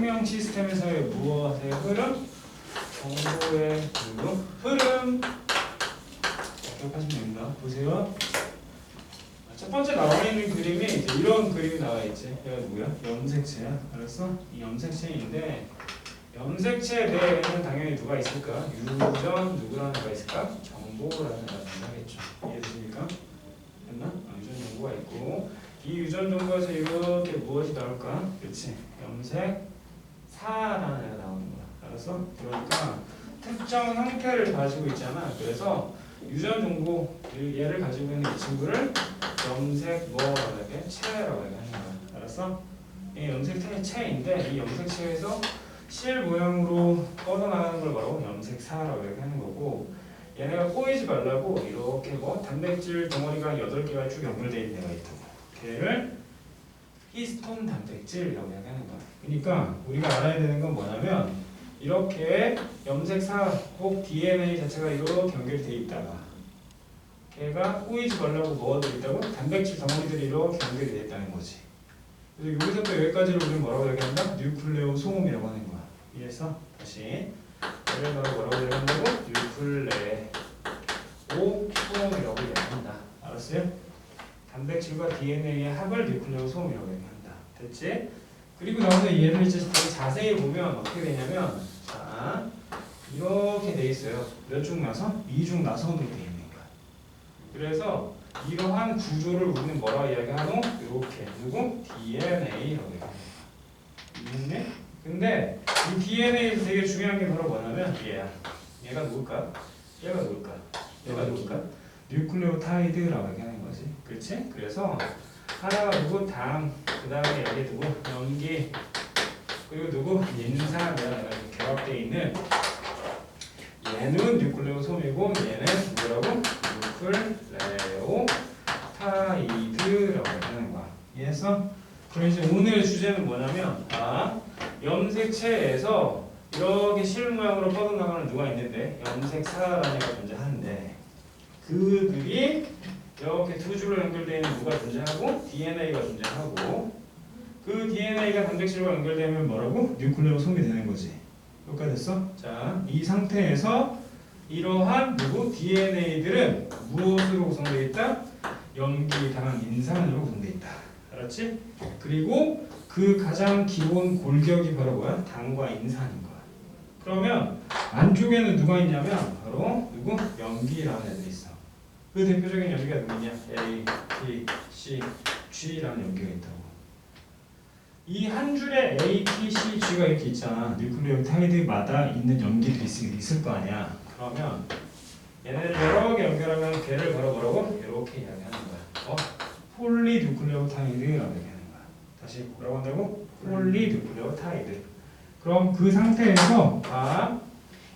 평형 시스템에서의 무엇의 흐름? 정보의 흐름. 기억하시면 됩니다. 보세요. 첫 번째 나와 있는 그림이 이제 이런 그림이 나와 있지. 얘가 누구야? 염색체야. 알았어? 이 염색체인데 염색체 내에는 당연히 누가 있을까? 유전 누구라는 애가 있을까? 정보라는 애가 된다겠죠. 이해되십니까? 됐나? 유전 정보가 있고 이 유전 정보에서 이렇게 무엇이 나올까? 그렇지. 염색사라는 애가 나오는 거야. 알았어? 그러니까 특정 형태를 가지고 있잖아. 그래서 유전 정보 얘를 가지고 있는 이 친구를 염색 뭐라고 해야 체라고 하는 거야. 알았어? 이 염색체의 체인데 이 염색체에서 실 모양으로 뻗어나가는 걸 뭐라고? 염색사라고 이렇게 하는 거고 얘네가 꼬이지 말라고 이렇게 뭐 단백질 덩어리가 8개가 쭉 연결되어 있는 애가 있다고. 걔를 히스톤 단백질이라고 이야기하는 거야. 그러니까 우리가 알아야 되는 건 뭐냐면 이렇게 염색사 혹 DNA 자체가 이렇게 연결되어 있다가 걔가 꼬이지 말라고 뭐가 들어있다고? 단백질 덩어리들이 이렇게 연결이 되어 있다는 거지. 그래서 여기서부터 여기까지를 우리는 뭐라고 얘기한다? 뉴클레오솜이라고 하는 거야. 이해했어? 다시 얘를 뭐라고 얘기한다고? 뉴클레오솜이라고 얘기한다. 알았어요? 단백질과 DNA의 합을 뉴클레오솜이라고 얘기한다. 됐지? 그리고 나서 얘를 이제 되게 자세히 보면 어떻게 되냐면 자 이렇게 돼 있어요. 몇 중 나서? 2중 나선으로 돼 있는 거야. 그래서 이러한 구조를 우리는 뭐라고 이야기하노? 이렇게 누구? DNA라고 얘기합니다. 이해했네? 근데 이 DNA에서 되게 중요한 게 바로 뭐냐면 얘야. 얘가 누굴까? 얘가 누굴까? 얘가 누굴까? 뉴클레오타이드라고 얘기하는 거지. 그렇지? 그래서 하나가 누구? 당, 그 다음에 여기 누구? 염기, 그리고 누구? 인산이라는 결합되어 있는 얘는 뉴클레오솜이고 얘는 누구라고? 뉴클레오타이드라고 하는 거야. 이해했어? 그럼 이제 오늘의 주제는 뭐냐면 염색체에서 이렇게 실 모양으로 뻗어나가는 누가 있는데 염색사라는 애가 존재하는데 그들이 이렇게 두 줄로 연결되어 있는 누가 존재하고 DNA가 존재하고 그 DNA가 단백질과 연결되면 뭐라고? 뉴클레오솜이 되는 거지. 여기까지 됐어? 자, 이 상태에서 이러한 누구? DNA들은 무엇으로 구성되어 있다? 염기, 당, 인산으로 구성되어 있다. 알았지? 그리고 그 가장 기본 골격이 바로 뭐야? 당과 인산인 거야. 그러면 안쪽에는 누가 있냐면 바로 누구? 염기라는 애들이 있어. 그 대표적인 염기가 누구냐? A, B, C, G라는 염기가 있다고. 이 한 줄에 A, T, C, G가 이렇게 있잖아. 뉴클레오타이드마다 있는 염기들이 있을 거 아니야. 그러면 얘네를 여러 개 연결하면 걔를 바로 뭐라고? 이렇게 이야기하는 거야. 폴리뉴클레오타이드라고 얘기하는 거야. 다시 뭐라고 한다고? 폴리뉴클레오타이드. 그럼 그 상태에서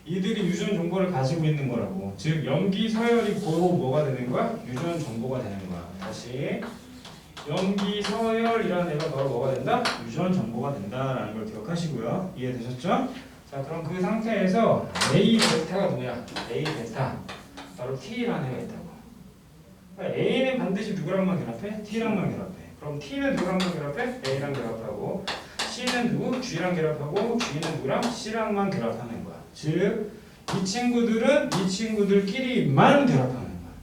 이들이 유전 정보를 가지고 있는 거라고. 즉 염기 서열이 고로 뭐가 되는 거야? 유전 정보가 되는 거야. 다시 염기 서열이라는 애가 바로 뭐가 된다? 유전 정보가 된다라는 걸 기억하시고요. 이해되셨죠? 자, 그럼 그 상태에서 A 베타가 누구야? A 베타 바로 T라는 애가 있다고. 그러니까 A는 반드시 누구랑만 결합해? T랑만 결합해. 그럼 T는 누구랑만 결합해? A랑 결합하고 C는 누구? G랑 결합하고 G는 누구랑? C랑만 결합하는 거야. 즉, 이 친구들은 이 친구들끼리만 결합하는 거야.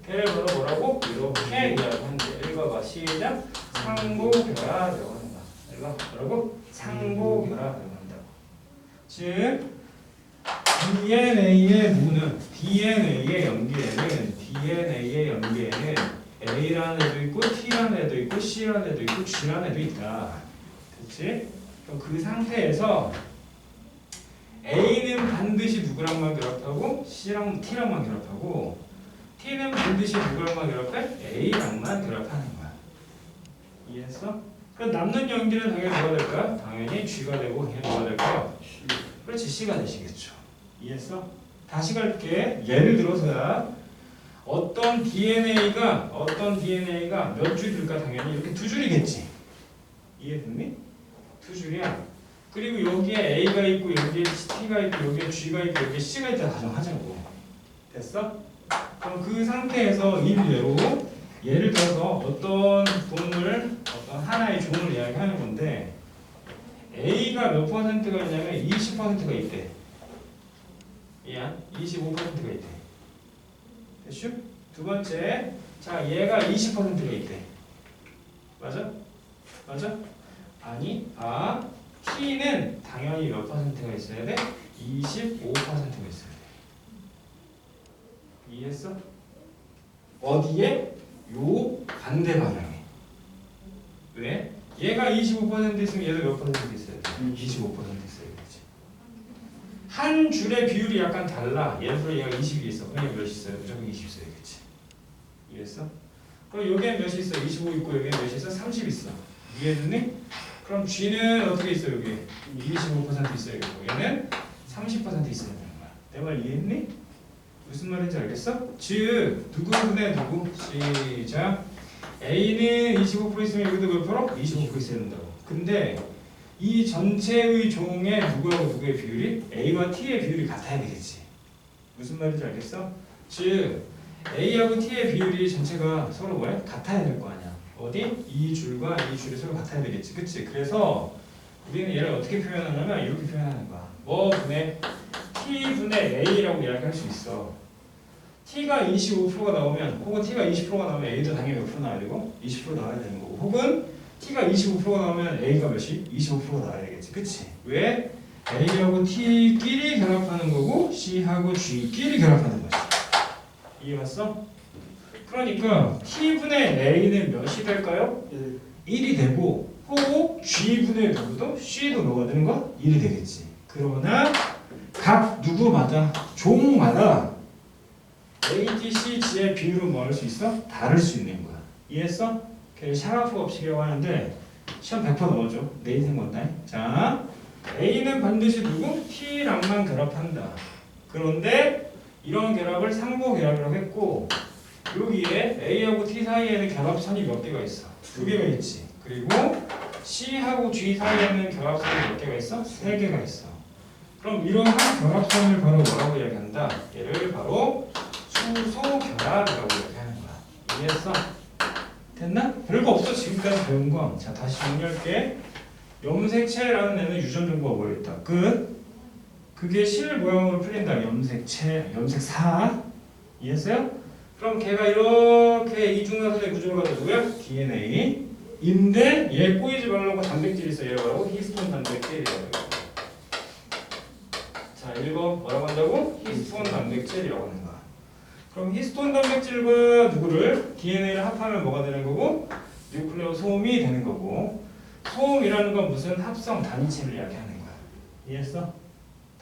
걔를 바로 뭐라고? 이렇게 이야기하는데 읽어봐. 시작. 상보결합이라고 하는 거야. 읽어. 뭐라고? 상보결합이라고 한다고. 즉, DNA의 무는 DNA의 염기에는 A라는 애도 있고 T라는 애도 있고 C라는 애도 있고 G라는 애도 있다. 그렇지? 그럼 그 상태에서 A는 반드시 누구랑만 결합하고 C랑 T랑만 결합하고 T는 반드시 누구랑만 결합해? A랑만 결합하는 거야. 이해했어? 그럼 남는 염기는 당연히 뭐가 될까? 당연히 G가 되고 얘는 뭐가 될까? 그렇지, C가 되시겠죠. 이해했어? 다시 갈게. 예를 들어서야 어떤 DNA가 몇 줄일까? 당연히 이렇게 두 줄이겠지. 이해됐니? 두 줄이야. 그리고 여기에 A가 있고 여기에 T가 있고 여기에 G가 있고 여기에 C가 있다 가정하자고. 됐어? 그럼 그 상태에서 일례로 예를 들어서 어떤 동물, 어떤 하나의 종을 이야기하는 건데 A가 몇 퍼센트가 있냐면 20%가 있대. 이해야? 25%가 있대. 됐슈? 두 번째, 자 얘가 20%가 있대. 맞아? 맞아? 아니, T는 당연히 몇 퍼센트가 있어야 돼? 25%가 있어야 돼. 이해했어? 어디에? 요 반대 방향에. 왜? 얘가 25% 있으면 얘도 몇 퍼센트 있어야 돼? 25% 있어야 되지. 한 줄의 비율이 약간 달라. 예를 들어 얘가 20이 있어. 그럼 몇 있어요? 무조건 20 있어야겠지. 이해했어? 그럼 여기에 몇이 있어? 25 있고 여기에 몇이 있어? 30 있어. 이해했니? 그럼 G는 어떻게 있어? 여기 25% 있어야겠고 얘는 30% 있어야 되는 거야. 내 말 이해했니? 무슨 말인지 알겠어? 즉 누구분의 누구? 시작. A는 25% 있으면 여기도 몇 프로? 25% 있어야 된다고. 근데 이 전체의 종의 누구하고 누구의 비율이 A와 T의 비율이 같아야 되겠지. 무슨 말인지 알겠어? 즉 A하고 T의 비율이 전체가 서로 뭐야? 같아야 될 거 아니야. 어디? 이 줄과 이 줄이 서로 같아야 되겠지. 그치? 그래서 우리는 얘를 어떻게 표현하냐면 이렇게 표현하는 거야. 뭐 분의 T분의 A라고 이야기할 수 있어. T가 25%가 나오면 혹은 T가 20%가 나오면 A도 당연히 몇 프로 나와야 되고 20% 나와야 되는 거고 혹은 T가 25%가 나오면 A가 몇이? 25%가 나와야 되겠지. 그치? 왜? A하고 T끼리 결합하는 거고 C하고 G끼리 결합하는 거지. 이해갔어? 그러니까 T분의 A는 몇이 될까요? 1이 되고 혹 G분의 누구도 C도 뭐가 되는 거야? 1이 되겠지. 그러나 각 누구마다 종마다 A, T, C, G의 비율은 뭐 할 수 있어? 다를 수 있는 거야. 이해했어? 샤가프 법칙이라고 하는데 시험 100% 넣어줘. 내 인생 건다. 자, A는 반드시 누구? T랑만 결합한다. 그런데 이런 결합을 상보 결합이라고 했고 여기에 A하고 T 사이에는 결합선이 몇 개가 있어? 2개가 있지. 그리고 C하고 G 사이에는 결합선이 몇 개가 있어? 3개가 있어. 그럼 이러한 결합선을 바로 뭐라고 이야기한다? 얘를 바로 수소 결합이라고 이야기하는 거야. 이해했어? 됐나? 별거 없어 지금까지 배운 건. 자 다시 정리할게. 염색체라는 애는 유전 정보가 뭐였다? 끝. 그게 실 모양으로 풀린다. 염색체, 염색사. 이해했어요? 그럼 걔가 이렇게 이중화선의 구조가 누구야? DNA인데 얘 꼬이지 말라고 단백질이 있어. 얘를 뭐라고? 히스톤 단백질이라고. 자 읽어. 뭐라고 한다고? 히스톤 단백질이라고 하는 거야. 그럼 히스톤 단백질과 누구를 DNA를 합하면 뭐가 되는 거고? 뉴클레오 소음이 되는 거고. 소음이라는 건 무슨 합성 단위체를 이야기하는 거야. 이해했어?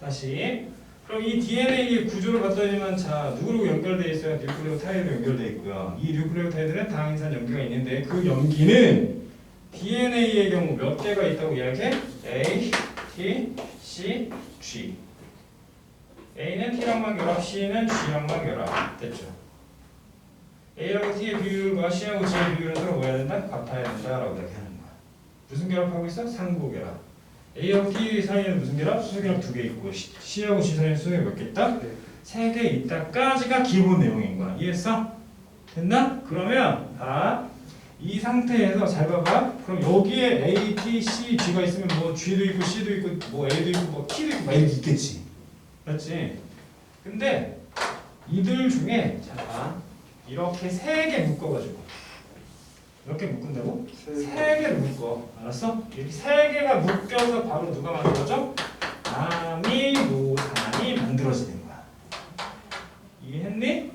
다시. 그럼 이 DNA의 구조를 봤더니만 자 누구로 연결되어 있어요? 뉴클레오타이드로 연결되어 있고요. 이 뉴클레오타이드는 다항산 염기가 있는데 그 염기는 DNA의 경우 몇 개가 있다고 이야기해? A, T, C, G. A는 T랑만 결합, C는 G랑만 결합. 됐죠? A하고 T의 비율과 C하고 G의 비율은 서로 뭐 해야 된다? 같아야 된다라고 이야기하는 거야. 무슨 결합하고 있어? 상부 결합. A하고 T 사이에는 무슨 결합? 수소 결합 2개 있고 C하고 G 사이에는 수소 결합 몇 개 있다? 3개 있다까지가 기본 내용인 거야. 이해했어? 됐나? 그러면 이 상태에서 잘 봐봐. 그럼 여기에 A, T, C, G가 있으면 뭐 G도 있고 C도 있고 뭐 A도 있고 뭐 T도 있고 막 이렇게 있겠지. 맞지? 근데 이들 중에 자 이렇게 3개 묶어가지고 몇 개 묶은다고? 3개를 묶어. 알았어? 이렇게 3개가 묶여서 바로 누가 만들어져? 아미노산이 만들어지는 거야. 이해했니?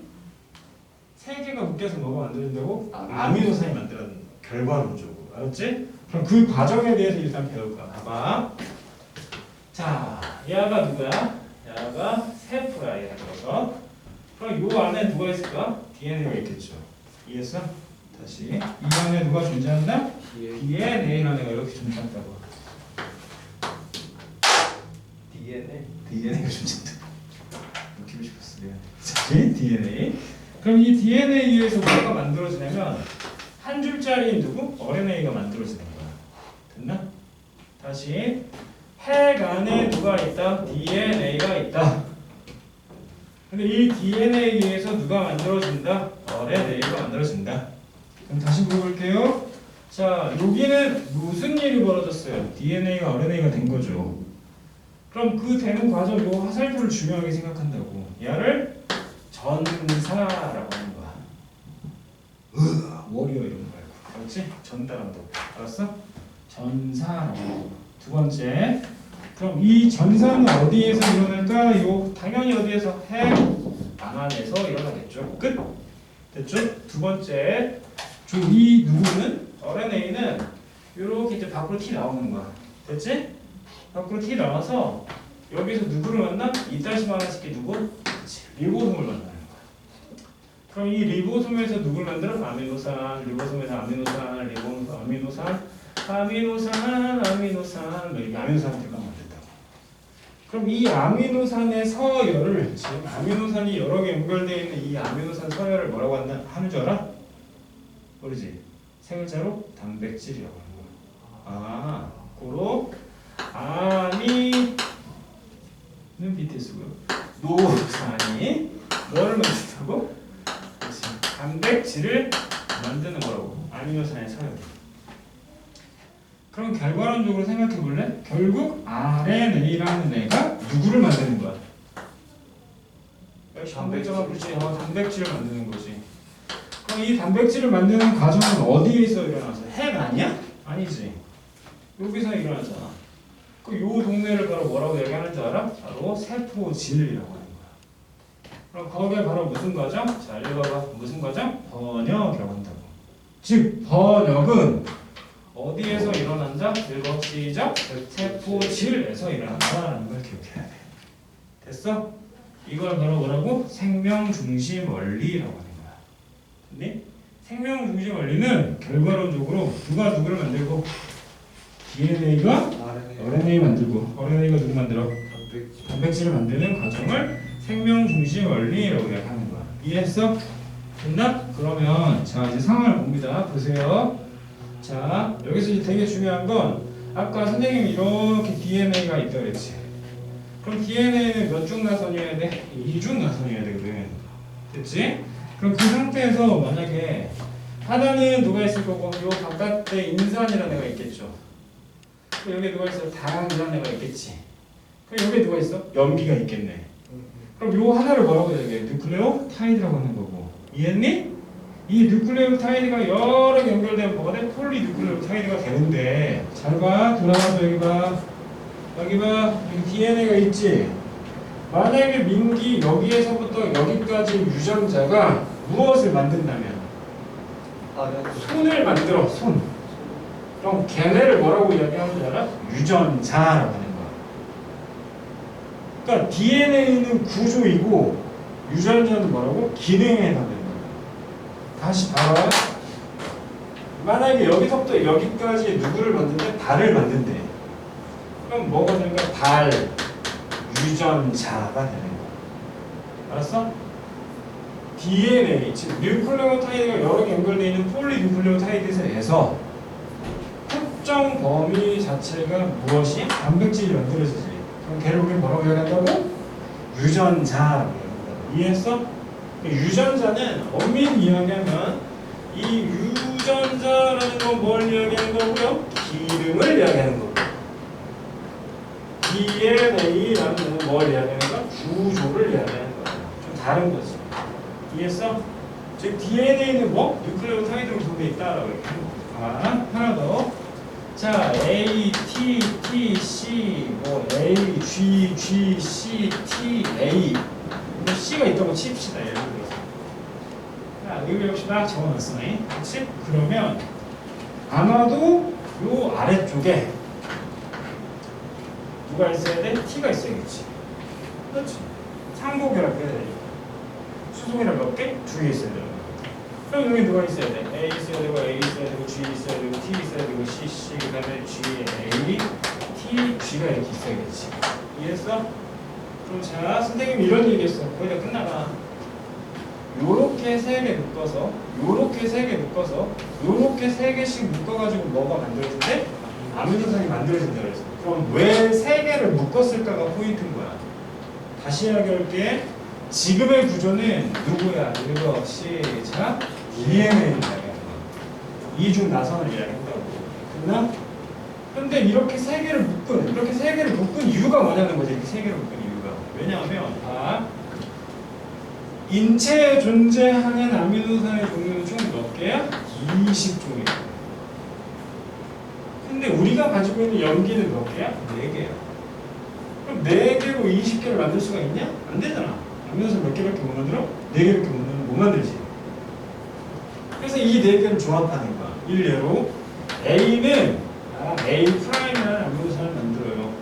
3개가 묶여서 뭐가 만들어진다고? 아미노산이 만들어진다. 결과론적으로. 알았지? 그럼 그 과정에 대해서 일단 배울 거야. 봐봐. 자, 얘가 누구야? 얘가 세포야. 얘가 들어서. 그럼 요 안에 누가 있을까? DNA가 있겠죠. 이해했어? 다시 이 안에 누가 존재한다? DNA라는 애가 이렇게 존재한다고. DNA가 존재한다. 웃기고 싶었어. 다시 DNA. 그럼 이 DNA에서 뭐가 만들어지냐면 한 줄짜리 누구? RNA가 만들어지는 거야. 됐나? 다시 핵 안에 누가 있다? DNA가 있다. 근데 이 DNA에서 누가 만들어진다? RNA가 만들어진다. 그럼 다시 물어볼게요. 자, 여기는 무슨 일이 벌어졌어요? DNA가 RNA가 된 거죠. 그럼 그 되는 과정 요 화살표를 중요하게 생각한다고. 얘를 전사라고 하는 거야. 워리어 이런 거 말고. 그렇지? 전달한다고. 알았어? 전사라고. 두 번째. 그럼 이 전사는 어디에서 일어날까요? 당연히 어디에서? 핵 안에서 일어나겠죠. 끝. 됐죠? 두 번째. 이 누구는 RNA는 이렇게 이제 밖으로 튀 나오는 거야. 됐지? 밖으로 튀 나와서 여기서 누구를 만나? 이따시 말하시게 누구? 그치. 리보솜을 만나는 거야. 그럼 이 리보솜에서 누굴 만들어? 아미노산. 리보솜에서 아미노산, 리보솜, 아미노산, 아미노산, 이렇게 아미노산들과 만든다고. 그럼 이 아미노산의 서열을 지금 아미노산이 여러 개 연결되어 있는 이 아미노산 서열을 뭐라고 하는 줄 알아? 모르지? 세 글자로 단백질이라고 하는 거야. 아, 고로 아미는 밑에 쓰고요. 노산이 뭐를 만든다고? 그렇지. 단백질을 만드는 거라고. 아미노산의 서열. 그럼 결과론적으로 생각해 볼래? 결국 RNA라는 애가 누구를 만드는 거야? 단백질을 그렇지. 단백질을 만드는 거지. 그럼 이 단백질을 만드는 과정은 어디에서 일어나서? 핵 아니야? 아니지. 여기서 일어나잖아. 그 요 동네를 바로 뭐라고 얘기하는 줄 알아? 바로 세포질이라고 하는 거야. 그럼 거기에 바로 무슨 과정? 자, 읽어봐. 무슨 과정? 번역이라고 한다고. 즉 번역은 어디에서 일어난다? 읽어 시작. 세포질에서 일어난다라는 걸 기억해야 돼. 됐어? 이걸 바로 뭐라고? 생명 중심 원리라고 하는 거야. 근데 생명 중심 원리는 결과론적으로 누가 누구를 만들고 DNA가 RNA 만들고 RNA가 누구 만들어? 단백질을 만드는 과정을 생명 중심 원리라고 이야기하는 거야. 이해했어? 됐나? 그러면 자 이제 상황을 봅니다. 보세요. 자 여기서 이제 되게 중요한 건 아까 선생님이 이렇게 DNA가 있다 그랬지. 그럼 DNA는 몇 중 나선이어야 돼? 2중 나선이어야 되거든. 됐지? 그럼 그 상태에서 만약에 하나는 누가 있을 거고 요 바깥에 인산이라는 애가 있겠죠. 그럼 여기 누가 있어? 당이라는 애가 있겠지. 그럼 여기 누가 있어? 염기가 있겠네. 그럼 요 하나를 뭐라고 얘기해? 뉴클레오타이드라고 하는 거고. 이해했니? 이 뉴클레오타이드가 여러 개 연결되면 뭐가 돼? 폴리뉴클레오타이드가 되는데 잘 봐. 돌아가서 여기 봐. 여기 봐. 여기 DNA가 있지? 만약에 민기 여기에서부터 여기까지 유전자가 무엇을 만든다면? 손을 만들어. 손. 그럼 걔네를 뭐라고 이야기하는 줄 알아? 유전자라고 하는 거야. 그러니까 DNA는 구조이고 유전자는 뭐라고? 기능에 해당되는 거야. 다시 봐봐. 만약에 여기서부터 여기까지 누구를 만든대? 발을 만든대. 그럼 뭐가 되는 거야? 발 유전자가 되는 거야. 알았어? DNA, 즉 뉴클레오타이드가 여러 개 연결되어 있는 폴리뉴클레오타이드에서 특정 범위 자체가 무엇이? 단백질이 만들어지지. 그럼 걔를 우리 뭐라고 이야기한다고? 유전자라고 이야기한다고. 이해했어? 유전자는 엄밀히 이야기하면 이 유전자라는 건 뭘 이야기하는 거고요? 기능을 이야기하는 거고. DNA라는 건 뭘 이야기하는 거야? 구조를 이야기하는 거야. 좀 다른 거지. 이해했어? 즉 DNA는 뭐? 뉴클레오타이드로 구성되어 있다라고 얘기하는 거야. 하나 더. 자, A, T, T, C, 뭐 A, G, G, C, T, A. 뭐 C가 있다고 칩시다. 예를 들어서. 자, 여기 역시 딱 적어놨어. 그렇지? 그러면 아마도 요 아래쪽에 누가 있어야 돼? T가 있어야겠지. 그렇지? 상호결합 해야 돼. 수송이랑 몇 개? 2개 있어야 돼. 그럼 여기 누가 있어야 돼? A 있어야 되고, A 있어야 되고, G 있어야 되고, T 있어야 되고, C, C, 그 다음에 G, A, T, G가 이렇게 있어야겠지. 이해했어? 그럼 자, 선생님이 이런 얘기했어. 거의 다 끝나가. 요렇게 3개 묶어서, 요렇게 3개 묶어서, 요렇게 3개씩 묶어가지고 뭐가 만들어진대? 아미노산이 만들어진다 그랬어. 그럼 왜 3개를 묶었을까가 포인트인 거야. 다시 이야기할게. 지금의 구조는 누구야? 읽어 시작. DNA를 이야기하는 거야. 이중 나선을 이야기한다. 됐나? 근데 이렇게 세 개를 묶은 이유가 뭐냐는 거지. 이렇게 세 개를 묶은 이유가. 왜냐하면 인체에 존재하는 아미노산의 종류는 총 몇 개야? 20종이야. 근데 우리가 가지고 있는 염기는 몇 개야? 4개야. 그럼 4개로 20개를 만들 수가 있냐? 안 되잖아. 아미노산 몇 개밖에 못 만들어? 4개밖에 못 만들지. 그래서 이 4개를 조합하는 거야. 일례로 A는 A 프라임이라는 아미노산을 만들어요.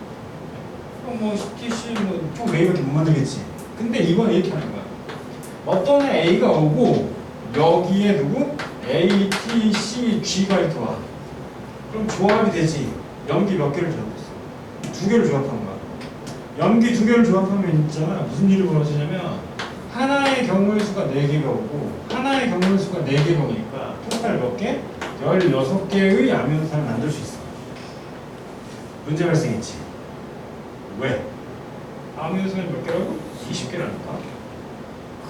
그럼 뭐 TC 총 4개밖에 못 만들겠지. 근데 이건 이렇게 하는 거야. 어떤 A가 오고 여기에 누구? A, T, C, G가 이렇게 와. 그럼 조합이 되지. 염기 몇 개를 조합했어? 2개를 조합한 거야. 염기 2개를 조합하면 있잖아. 무슨 일이 벌어지냐면 하나의 경우의 수가 4개가 오고 하나의 경우의 수가 4개가 오니까 토탈 몇 개? 16개의 아미노산을 만들 수 있어. 문제 발생했지. 왜? 아미노산이 몇 개라고? 20개라니까.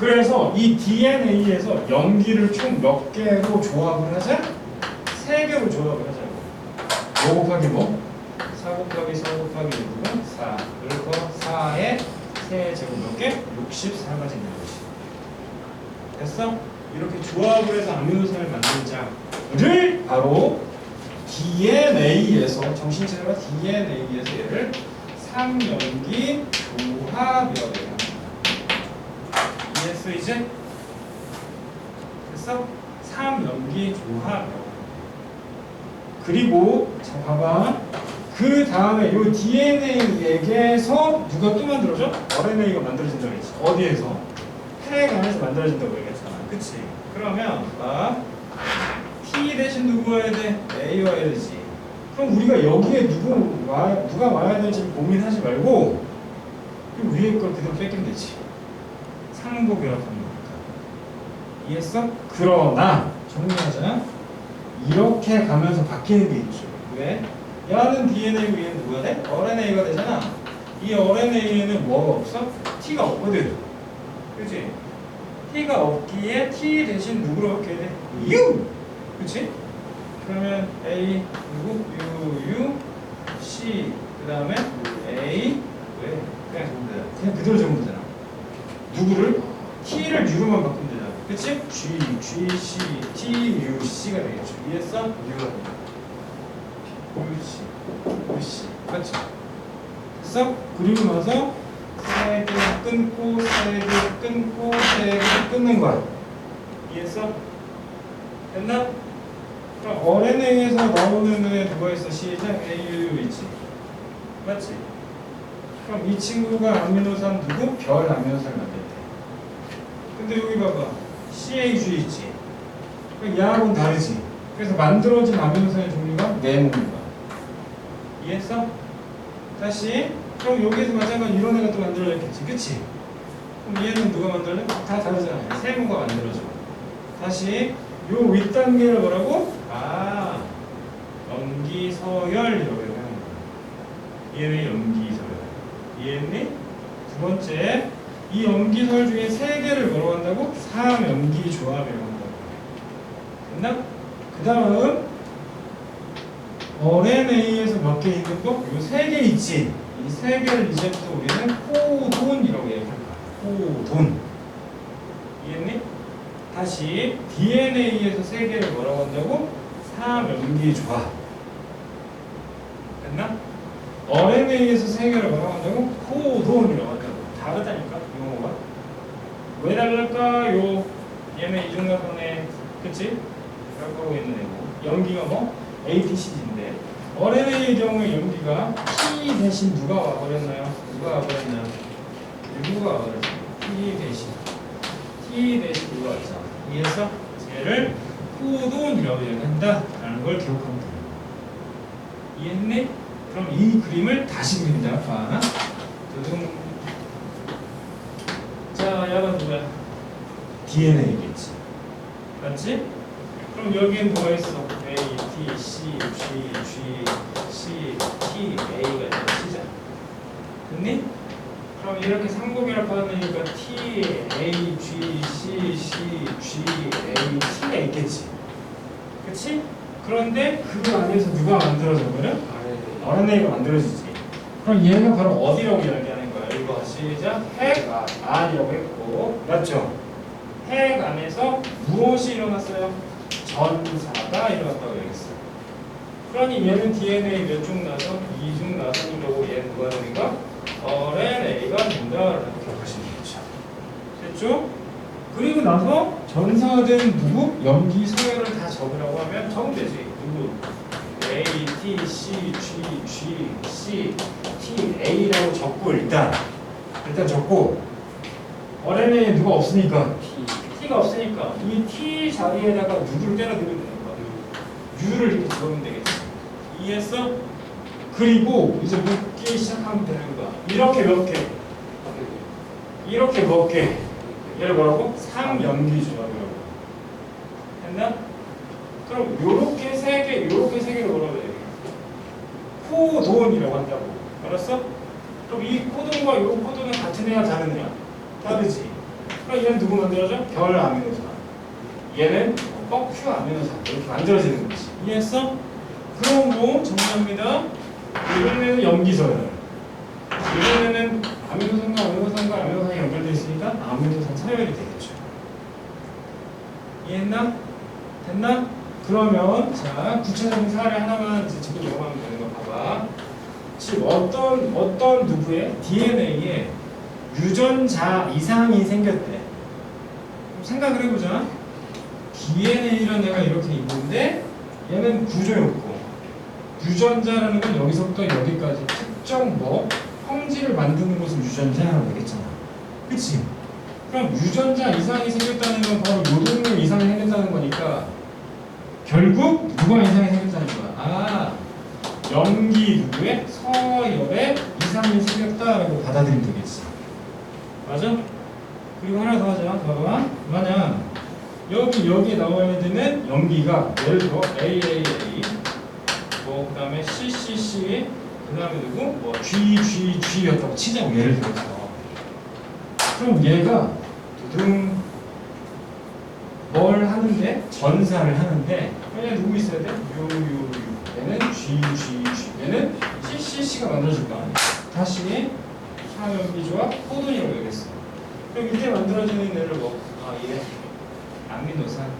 그래서 이 DNA에서 염기를 총 몇 개로 조합을 하자? 3개로 조합을 하자고. 5 곱하기 뭐? 4 곱하기 4 곱하기 6은 4. 그래서 4에 3제곱 몇 개? 64가지 있는 거지. 됐어? 이렇게 조합을 해서 아미노산을 만들자를 바로 DNA에서 정신체가 DNA에서 얘를 3염기 조합이라고 합니다. 이해했어 이제? 됐어? 3염기 조합이라고. 그리고 자 봐봐. 그 다음에 요 DNA에게서 누가 또 만들어져? RNA가 만들어진다고 했지. 어디에서? 팩 안에서 만들어진다고 얘기했잖아. 그치? 그러면 T 대신 누구 와야 돼? A 와야 되지. 그럼 우리가 여기에 누가 와야 될지 고민하지 말고 위에 걸 그대로 뺏기면 되지. 상복이라고 하는 거니까. 이해했어? 그러나 정리하자. 이렇게 가면서 바뀌는 게 있죠. 왜? 야는 DNA고 얘는 누가 돼? RNA가 되잖아. 이 RNA에는 뭐가 없어? T가 없거든. 그치? T가 없기에 T 대신 누구로 바뀌어야 돼? U! 그치? 그러면 A 누구? U, C 그 다음에 A 왜? 그냥 그대로 적으면 되잖아. 누구를? T를 U로만 바꾸면 되잖아. 그치? G, C, T, U, C가 되겠죠. 이해했어? U가 U, C 맞지? 됐어? 그리고 나서 세 개 끊고 세 개 끊고 세 개 끊는 거야. 이해했어? 됐나? 그럼 RNA에서 나오는 애 누가 있어? 시작 AU 있지. 맞지? 그럼 이 친구가 아미노산 누구? 별 아미노산을 만들 때. 근데 여기 봐봐. CAG 있지. 그럼 얘하고는 다르지. 그래서 만들어진 아미노산의 종류가 4종류가. 이해했어? 다시. 그럼 여기에서 마찬가지로 이런 애가 또 만들어졌겠지. 그치? 그럼 얘는 누가 만들래? 다 다르잖아. 세모가 만들어져. 다시. 요 윗단계를 뭐라고? 염기서열이라고 하는 거야. 얘는 염기서열. 이해했니? 두 번째, 이 염기서열 중에 3개를 뭐라고 한다고? 3염기 조합이라고 한다고. 됐나? 그 다음 RNA에서 몇 개 있는 거? 요 3개 있지? 이 3개를 이제부터 우리는 코돈이라고 얘기할 거야. 코돈. 이해했니? 다시 DNA에서 3개를 뭐라고 한다고? 3염기 조합. 됐나? RNA에서 3개를 뭐라고 한다고? 코돈이라고 한다고. 다르다니까 용어가. 왜 다를까요? 얘는 이중napone 그치? 라고 하고 있는 애고 염기가 뭐? ATCG인데 RNA의 경우에 염기가 T 대신 누가 와버렸나요? 누가 와버렸나요? 누가 와버렸어요? T 대신 누가 왔잖아. 이해해서 얘를 코돈이라고 얘기한다 라는 걸 기억하면 돼요. 이해했니? 그럼 이 그림을 다시 그린다. 봐. 자, 야가 누구야? DNA겠지. 맞지? 그럼 여기엔 뭐가 있어? A, T, C, G, C, T, A가 있는 C잖아. 됐니? 그럼 이렇게 상복이라고 받으니까 T, A, G, C, C, G, A, T가 있겠지. 그치? 그런데 그 안에서 누가 만들어져버려? RNA가 만들어지지. 그럼 얘는 바로 어디라고 이야기하는 거야? 이거 시작. 핵 안이라고 했고, 맞죠? 핵 안에서 무엇이 일어났어요? 전사가 일어났다고 얘기했어요. 그러니 얘는 DNA 몇 중 나서 2중 나서는 거고 얘는 누가 되는가? RNA가 된다라고 기억하시면 되겠죠. 됐죠? 그리고 나서 전사된 누구? 염기 서열을 다 적으라고 하면 적으면 되지. 누구? A, T, C, G, G, C, T, A라고 적고 일단 적고 RNA에 누가 없으니까 T가 없으니까 이 T 자리에다가 누구를 때려 넣으면 되는 거야. U를 이렇게 적으면 되겠지. 이해했어? 그리고 이제 묶기 시작하면 되는 거야. 이렇게 몇 개? 이렇게 몇 개? 얘를 뭐라고? 3염기 조합이라고. 됐나? 그럼 요렇게 세 개, 요렇게 세 개를 뭐라고 해야 돼? 코돈이라고 한다고. 알았어? 그럼 이 코돈과 요 코돈은 같은 애야, 다른 애야? 다르지. 그럼 얘는 누구 만들어져? 결 아미노산. 얘는 뻑큐 아미노산. 이렇게 만들어지는 거지. 이해했어? 그럼 뭐 정리합니다. 이번에는 염기서열. 이번에는 아미노산과 아미노산이 연결되어 있으니까 아미노산 서열이 되겠죠. 이해했나? 됐나? 그러면 자 구체적인 사례 하나만 짚고 넘어가면 되는 거 봐봐. 지금 어떤 누구의 DNA에 유전자 이상이 생겼대. 그럼 생각을 해보자. DNA라는 애가 이렇게 있는데 얘는 구조였고 유전자라는 건 여기서부터 여기까지 특정 형질을 만드는 것을 유전자라고 얘기했잖아. 그치? 그럼 유전자 이상이 생겼다는 건 바로 요동력 이상이 생겼다는 거니까 결국 누가 이상이 생겼다는 거야? 염기 누구의 서열에 이상이 생겼다라고 받아들이면 되겠지. 맞아? 그리고 하나 더 하자. 봐봐. 만약 여기에 나와야 되는 염기가 예를 들어 AAA 그 다음에 CCC 그 다음에 누구? GGG였다고 치자고 예를 들어서 그럼 얘가 두둥 뭘 하는데? 전사를 하는데 얘는 누구 있어야 돼? 얘는 GGG 얘는 CCC가 만들어질 거 아니야. 다시 사염기 조합 코돈이라고 얘기했어. 그럼 이때 만들어지는 애를 얘 아미노산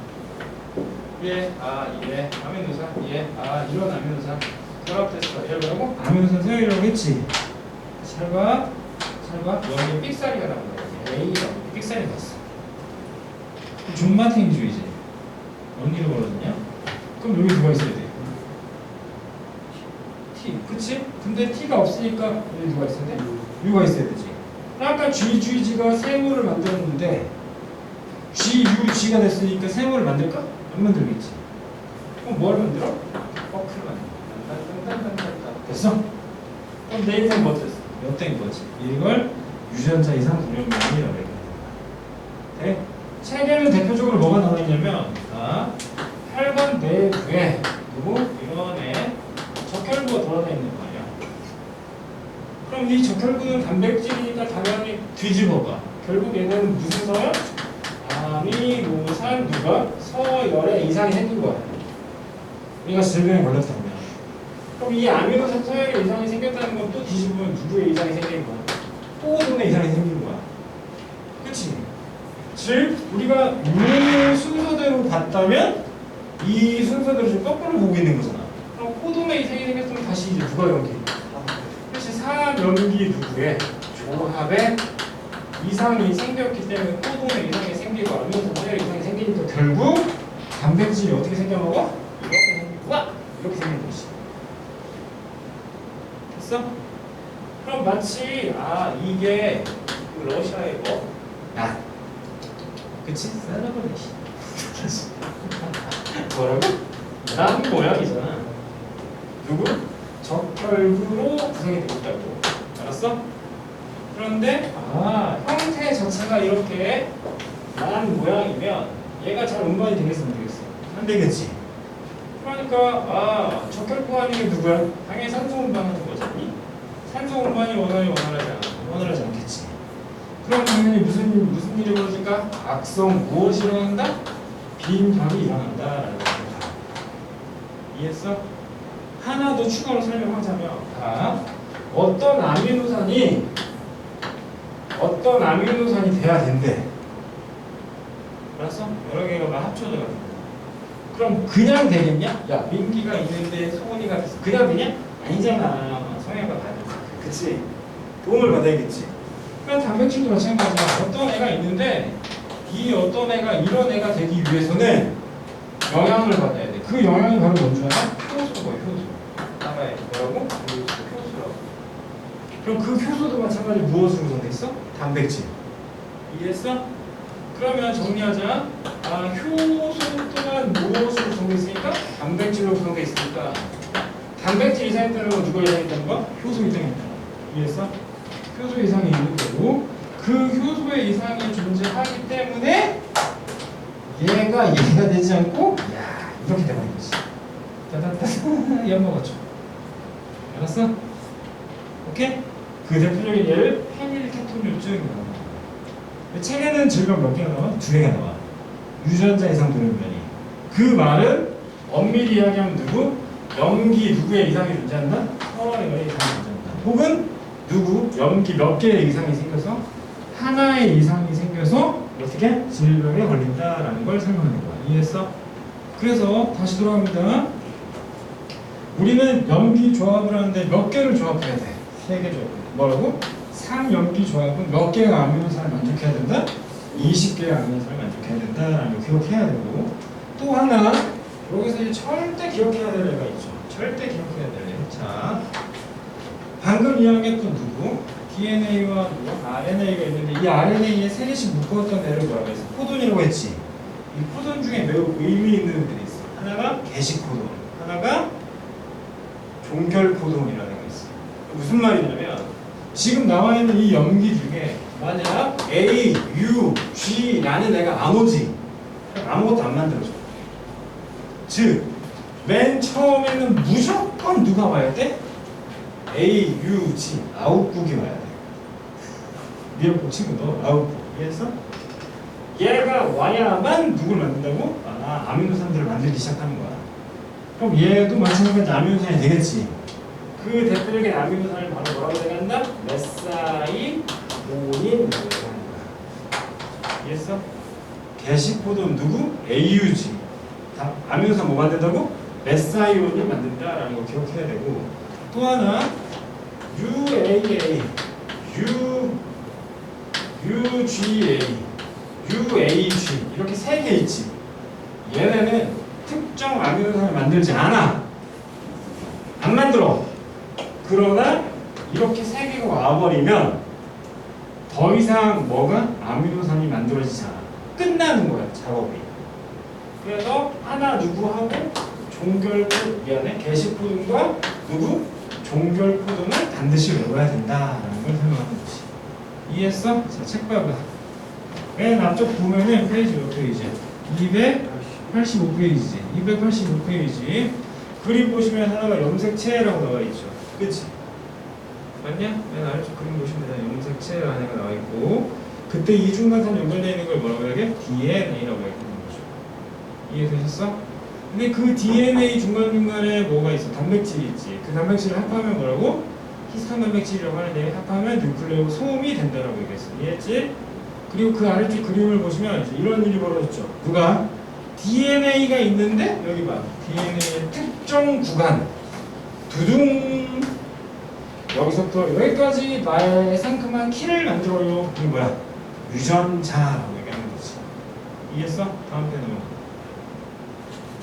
얘 아미노산 얘 이런 아미노산 결합됐어. 얘를 뭐라고? 아미노산 서열이라고 했지. 잘 봐. 여기 삑사리가 나온 거야. A라고 삑사리 났어. 존맛행주의지. 언니로 벌어졌냐? 그럼 여기 누가 있어야 돼? T, 그치? 근데 T가 없으니까 여기 누가 있어야 돼? U가 있어야 되지. 아까 GGG가 세모를 만들었는데 GUG가 됐으니까 세모를 만들까? 안 만들겠지. 그럼 뭘 만들어? 버크를 만들어. 됐어? 그럼 내 인생 뭐 됐어? 몇 대인 거지? 이걸 유전자 이상 불연명이라고 얘기하는 거야. 네? 책에는 대표적으로 뭐가 나와 있냐면 혈관 내부에 누구? 이런 애 적혈구가 돌아다 있는 거 아니야. 그럼 이 적혈구는 단백질이니까 당연히 뒤집어봐. 결국 얘는 무슨 서열? 아미노산 누가? 서열에 이상이 생긴 거야. 우리가 질병에 걸렸다면. 그럼 이 아미노산 서열에 이상이 생겼다는 건 또 뒤집으면 누구의 이상이 생긴 거야? 코돈의 이상이 생긴 거야. 그치? 즉 우리가 이 순서대로 봤다면 이 순서대로 지금 거꾸로 보고 있는 거잖아. 그럼 코돈의 이상이 생겼으면 다시 이제 누가 연기? 그렇지. 3염기 누구의 조합에 이상이 생겼기 때문에 코돈의 이상이 생기고 아미노산 서열 이상이 생기니까 결국 단백질이 어떻게 생겨먹어? 이렇게 생기고 이렇게 생긴 거지. 됐어? 그럼 마치 이게 그 러시아의 그치? 셀러브레이션 뭐라고? 난 모양이잖아. 누구? 적혈구로 구성이 되어 있다고. 알았어? 그런데 형태 자체가 이렇게 난 모양이면 얘가 잘 운반이 되겠어 안 되겠어? 안 되겠지. 그러니까 적혈구 하는 게 누구야? 당연히 산소 운반하는 거잖니? 산소 운반이 원활하지 않겠지. 그럼 당연히 무슨 일이 벌어질까? 악성 무엇이 일어난다? 빈혈이 일어난다라는 겁니다. 이해했어? 하나 더 추가로 설명하자면, 어떤 아미노산이 돼야 된대. 알았어? 여러 개가 막 합쳐져가지고. 그럼 그냥 되겠냐? 야, 민기가 있는데 소은이가 됐어. 그냥 되냐? 아니잖아. 성향과 다르. 그치? 도움을 받아야겠지. 그냥 단백질도 마찬가지야. 어떤 애가 있는데 이 어떤 애가 이런 애가 되기 위해서는 영향을 받아야 돼. 그 영향이 바로 뭔지 알아? 효소고, 효소. 따라해. 뭐라고? 효소라고. 그럼 그 효소도 마찬가지로 무엇으로 구성돼 있어? 단백질. 이해했어? 그러면 정리하자. 효소 또한 무엇으로 구성돼 있으니까? 단백질로 구성돼 있으니까 단백질 이상이 있다는 건 누가 이상이 있다는 거야? 효소 이상이 있다는 거야. 이해했어? 효소 이상이 있는 거고 그 효소의 이상이 존재하기 때문에 얘가 되지 않고 이렇게 돼버린 거지. 따다따 엿먹었죠. 알았어? 오케이? 그 대표적인 예를 페닐케톤류증이라고. 책에는 질병 몇 개가 나와? 2개가 나와. 유전자 이상 돌연변이. 그 말은 엄밀히 이야기하면 누구? 염기 누구의 이상이 존재한다? 서열의 이상이 존재한다. 혹은 누구? 염기 몇 개의 이상이 생겨서 하나의 이상이 생겨서 어떻게? 질병에 걸린다라는 걸 설명하는 거야. 이해했어? 그래서 다시 돌아갑니다. 우리는 염기 조합을 하는데 몇 개를 조합해야 돼? 3개 조합. 뭐라고? 3염기 조합은 몇 개의 아미노산을 만족해야 된다? 20개의 아미노산을 만족해야 된다라는 걸 기억해야 되고 또 하나 여기서 이제 절대 기억해야 될 애가 있죠. 절대 기억해야 될 애. 자, 방금 이야기했던 누구? DNA와 누구? RNA가 있는데 이 RNA에 3개씩 묶었던 애를 뭐라고 했어? 코돈이라고 했지. 이 코돈 중에 매우 의미 있는 애들이 있어. 하나가 게시 코돈, 하나가 종결 코돈이라는 애가 있어. 무슨 말이냐면 지금 나와 있는 이 염기 중에 만약 A, U, G라는 애가 안 오지. 아무것도 안 만들어져. 즉, 맨 처음에는 무조건 누가 와야 돼? A, U, G, 아웃북이 와야 돼. 미역국 친구 너 아웃북. 이해했어? 얘가 와야만 누굴 만든다고? 아미노산들을 만들기 시작하는 거야. 그럼 얘도 마찬가지로 아미노산이 되겠지. 그 대표적인 아미노산을 바로 뭐라고 얘기한다? 메사이오닌이라고 하는 거야. 이해했어? 게시코돈 누구? AUG. 다 아미노산 뭐 만든다고? 메사이온을 만든다라는 거 기억해야 되고 또 하나 UAA, UGA, UAG 이렇게 3개 있지. 얘네는 특정 아미노산을 만들지 않아. 안 만들어. 그러나 이렇게 3개가 와버리면 더 이상 뭐가? 아미노산이 만들어지지 않아. 끝나는 거야, 작업이. 그래서 하나 누구하고 게시코돈과 누구? 종결코돈을 반드시 외워야 된다라는 걸 설명하는 거지. 이해했어? 자, 책 봐봐. 맨 앞쪽 보면은 페이지 몇 페이지? 285페이지지. 285페이지. 그림 보시면 하나가 염색체라고 나와 있죠. 그치? 맞냐? 맨 아래쪽 그림 보시면 염색체라는 애가 나와 있고 그때 이중간산 연결되어 있는 걸 뭐라고 해야 DNA라고 해야 되는 거죠. 이해되셨어? 근데 그 DNA 중간중간에 뭐가 있어? 단백질이 있지. 그 단백질을 합하면 뭐라고? 히스톤 단백질이라고 하는데 합하면 뉴클레오 소음이 된다라고 얘기했어. 이해했지? 그리고 그 아래쪽 그림을 보시면 이제 이런 일이 벌어졌죠. 누가? DNA가 있는데 여기 봐. DNA의 특정 구간 두둥 여기서부터 여기까지 나의 상큼한 키를 만들어요. 이게 뭐야? 유전자라고 얘기하는 거지. 이해했어? 다음 편 넘어.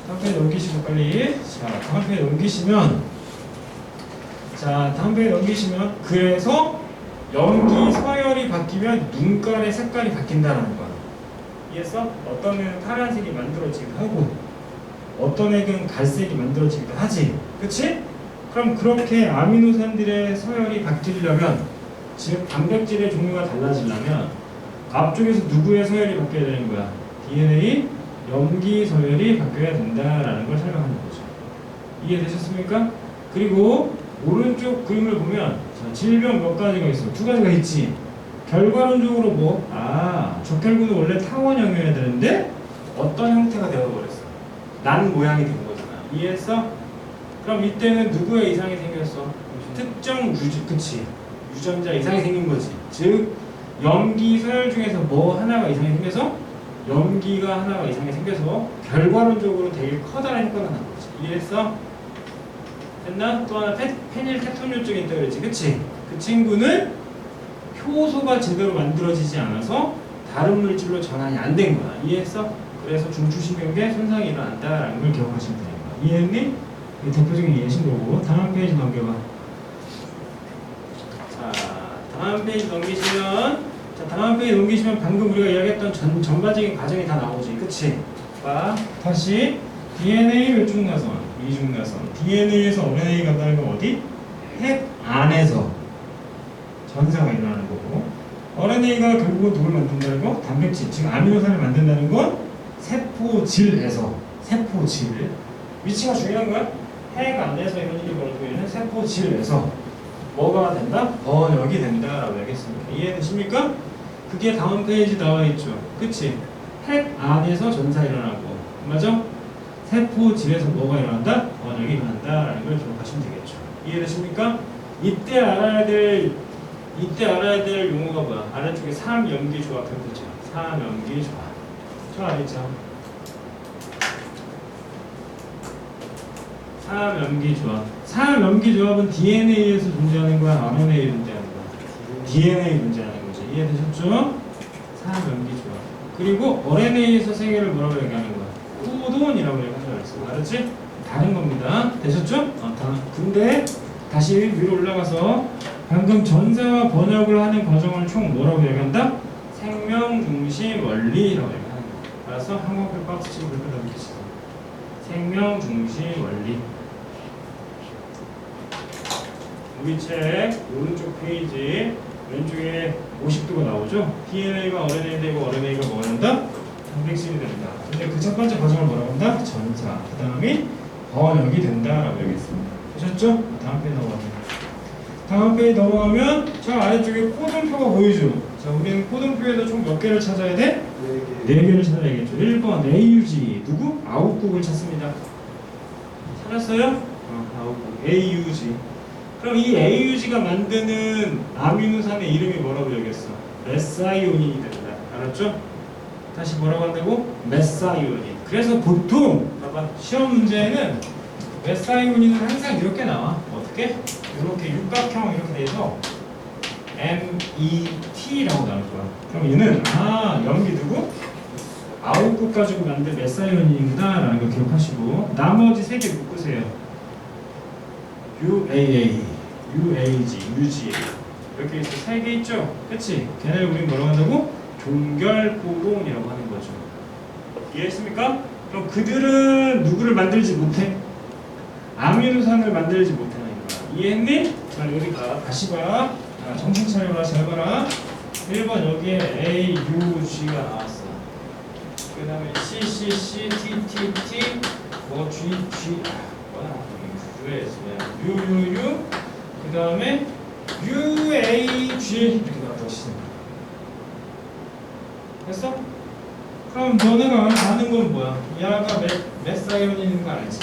다음 페이지 넘기시고 빨리. 자, 다음 페이지 넘기시면 그래서 염기 서열이 바뀌면 눈깔의 색깔이 바뀐다는 거야. 이해했어? 어떤 애는 파란색이 만들어지기도 하고 어떤 애는 갈색이 만들어지기도 하지. 그치? 그럼 그렇게 아미노산들의 서열이 바뀌려면 즉 단백질의 종류가 달라지려면 앞쪽에서 누구의 서열이 바뀌어야 되는 거야? DNA 염기 서열이 바뀌어야 된다라는 걸 설명하는 거죠. 이해되셨습니까? 그리고 오른쪽 그림을 보면 자, 질병 몇 가지가 있어? 2가지가 있지. 결과론적으로 뭐? 적혈구는 원래 타원형이어야 되는데 어떤 형태가 되어버렸어? 난 모양이 된 거잖아. 이해했어? 그럼 이때는 누구의 이상이 생겼어? 특정 그치. 유전자 이상이 생긴 거지. 즉 염기 서열 중에서 뭐 하나가 이상이 생겨서 염기가 하나가 이상이 생겨서 결과론적으로 되게 커다란 효과가 난 거지. 이해했어? 됐나? 또 하나 페닐케톤요증이 있다 그랬지. 그치? 그 친구는 효소가 제대로 만들어지지 않아서 다른 물질로 전환이 안 된 거야. 이해했어? 그래서 중추신경계 손상이 일어난다라는 걸 기억하시면 되는 거야. 이해했니? 이 대표적인 예신 거고. 다음 페이지 넘겨봐. 자, 다음 페이지 넘기시면 방금 우리가 이야기했던 전반적인 과정이 다 나오지. 그치? 봐. 다시 DNA 몇 중나선? 이중나선. DNA에서 RNA가 간다는 건 어디? 핵 안에서 전사가 일어나는 거고, RNA가 결국은 누굴 만든다는 거? 단백질, 즉 아미노산을 만든다는 건 세포질에서. 세포질. 위치가 중요한 거야? 핵 안에서 이런 일이 벌어지고 있는 세포질에서 뭐가 된다? 번역이 된다라고 얘기했습니다. 이해되십니까? 그게 다음 페이지 나와 있죠. 그치? 핵 안에서 전사 일어나고, 맞아? 세포질에서 뭐가 일어난다? 번역이 일어난다라는 걸 기억하시면 되겠죠. 이해되십니까? 이때 알아야 될 용어가 뭐야? 아래쪽에 3염기 조합 해보죠. 3염기 조합. 저 알겠죠? 3염기 조합. 3염기 조합은 DNA에서 존재하는 거야? RNA에 존재하는 거야? DNA에 존재하는 거지. 이해되셨죠? 3염기 조합. 그리고 RNA에서 세 개를 뭐라고 얘기하는 거야? 코돈이라고 얘기하는 거 알았지? 다른 겁니다. 되셨죠? 근데 다시 위로 올라가서 방금 전사와 번역을 하는 과정을 총 뭐라고 얘기한다? 생명 중심 원리라고 얘기하는 거야. 알았어? 한국표 박스 치고 그렇게 남기시죠. 생명 중심 원리. 우리 책 오른쪽 페이지 왼쪽에 50도가 나오죠? DNA가 RNA 되고 RNA가 뭐가 된다? 단백질이 된다. 근데 그 첫 번째 과정을 뭐라고 한다? 전사. 그 다음이 번역이 된다라고 얘기했습니다. 되셨죠? 다음 페이지 넘어가면. 다음 페이지 넘어가면 저 아래쪽에 코돈표가 보이죠? 자, 우리는 코돈표에서 총 몇 개를 찾아야 돼? 4개를 찾아야겠죠. 1번 AUG 누구? 아웃국을 찾습니다. 찾았어요? 아웃국 AUG. 그럼 이 AUG가 만드는 아미노산의 이름이 뭐라고 여겼어? 메사이오닌이 된다. 알았죠? 다시 뭐라고 한다고? 메사이오닌. 그래서 보통 봐봐 시험 문제에는 메사이오닌은 항상 이렇게 나와. 어떻게? 이렇게 육각형 이렇게 돼서 MET라고 나올 거야. 그럼 얘는 염기 누구? 아웃국 가지고 만든 메사이오닌이구나 라는 걸 기억하시고 나머지 3개 묶으세요. UAA, UAG, UGA 이렇게 있어 3개 있죠? 그치? 걔네를 우린 뭐라고 한다고? 종결코돈이라고 하는 거죠. 이해했습니까? 그럼 그들은 누구를 만들지 못해? 아미노산을 만들지 못하는 거야. 이해했니? 자, 여기 봐. 다시 봐. 정신 차려라. 잘 봐라. 1번 여기에 A, U, G가 나왔어. 그 다음에 C, C, C, T, T, T, 뭐 G, G, U, U, U, 그 다음에 U, A, G 이렇게 나왔어. 됐어? 그럼 너네가 아는 건 뭐야? 얘가 메사이오닌인 거 알지?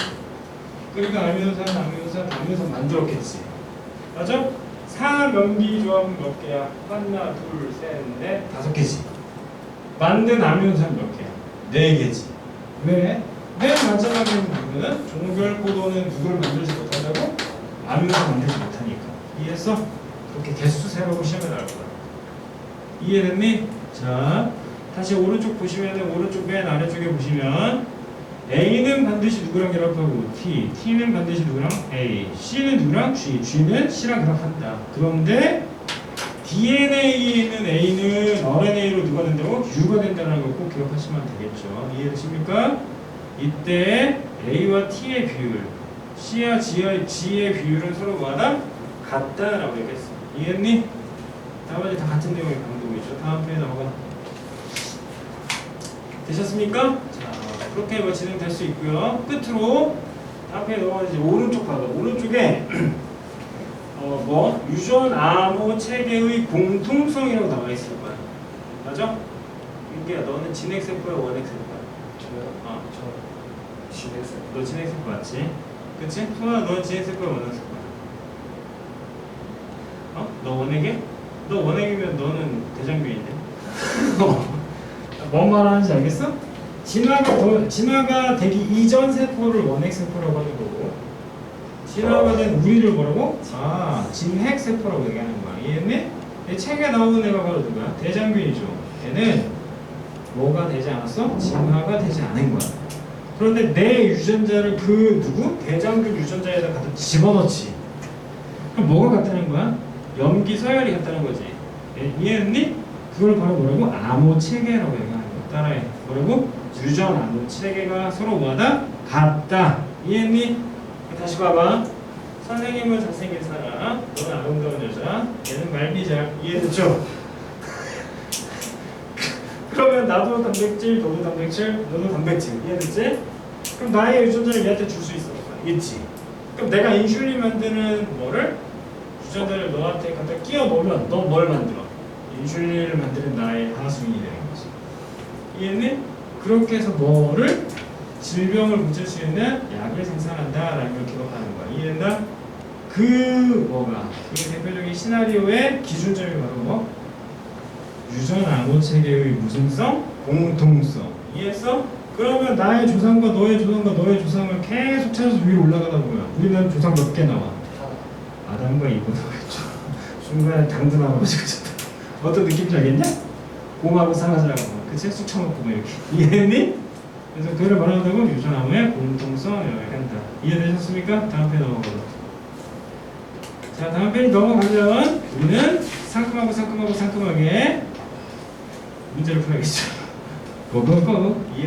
그러니까 아미노산 만들었겠지. 맞아? 4염기 조합은 몇 개야? 하나, 둘, 셋, 넷, 5개지. 만든 아미노산 몇 개야? 4개지. 왜? 맨 마지막에 보면은 종결코돈은 누구를 만들지 못한다고? 아미노산 만들지 못하니까. 이해했어? 그렇게 개수 세라고 시험에 나올 거야. 이해됐니? 자, 다시 오른쪽 보시면은 오른쪽 맨 아래쪽에 보시면 A는 반드시 누구랑 결합하고 T, T는 반드시 누구랑 A, C는 누구랑 G, G는 C랑 결합한다. 그런데 DNA에 있는 A는 RNA로 누가 된다고? U가 된다는 거 꼭 기억하시면 되겠죠. 이해되십니까? 이때 A와 T의 비율, C와 G의 비율은 서로 뭐하다? 같다라고 얘기했어. 이해했니? 나머지 다 같은 내용의 방법이죠. 다음 페이지 넘어가. 되셨습니까? 자, 그렇게 뭐 진행될 수 있고요. 끝으로 앞에 넘어가지 오른쪽 봐봐. 오른쪽에 유전 암호 체계의 공통성이라고 나와 있을 거야. 맞아? 윤기야, 너는 진핵세포야, 원핵세포야? 저요? 저 진핵세포. 너 진핵세포 맞지? 그치? 소아 너 GS일 거야 원했을 거야? 어? 너 원액이야? 너 원액이면 너는 대장균인데? 뭔 말하는지 알겠어? 진화가 되기 이전 세포를 원핵 세포라고 하는 거고 진화가 된 우리를 뭐라고? 진핵 세포라고 얘기하는 거야. 이해했니? 이 책에 나오는 애가 바로 누구야? 대장균이죠. 얘는 뭐가 되지 않았어? 진화가 되지 않은 거야. 그런데 내 유전자를 그 누구? 대장균 유전자에다 갖다 집어넣지. 그럼 뭐가 같다는 거야? 염기 서열이 같다는 거지. 이해했니? 그걸 바로 뭐라고? 암호 체계라고 얘기하는 거야. 따라해. 뭐라고? 유전 암호 체계가 서로 뭐하다? 같다. 이해했니? 다시 봐봐. 선생님은 잘생긴 사람, 너는 아름다운 여자, 얘는 말미잘. 이해됐죠? 그러면 나도 단백질, 너도 단백질, 너도 단백질. 이해됐지? 그럼 나의 유전자를 얘한테 줄 수 있어? 있지. 그럼 내가 인슐린 만드는 뭐를? 유전자를 너한테 갖다 끼워 넣으면 너 뭘 만들어? 인슐린을 만드는 나의 하수인이 되는 거지. 이해했니? 그렇게 해서 뭐를? 질병을 고칠 수 있는 약을 생산한다라는 걸 기록하는 거야. 이해된다? 그 대표적인 시나리오의 기준점이 바로 뭐? 유전 암호 체계의 무슨성? 공통성. 이해했어? 그러면 나의 조상과 너의 조상과 너의 조상을 계속 찾아서 위로 올라가다 보면 우리는 조상 몇 개 나와? 아담과 이브 나오겠죠. 중간에 당도 나와가지고 어떤 느낌인지 알겠냐? 곰하고 상하자라고 그치? 쑥 쳐먹고 뭐 이렇게. 이해했니? 그래서 그를 말한다고 유전암의 공통성 요약한다. 이해되셨습니까? 다음 페이지 넘어가도록. 자, 다음 페이지 넘어가면 우리는 상큼하게 문제를 풀어야겠죠. 고고고. 이해.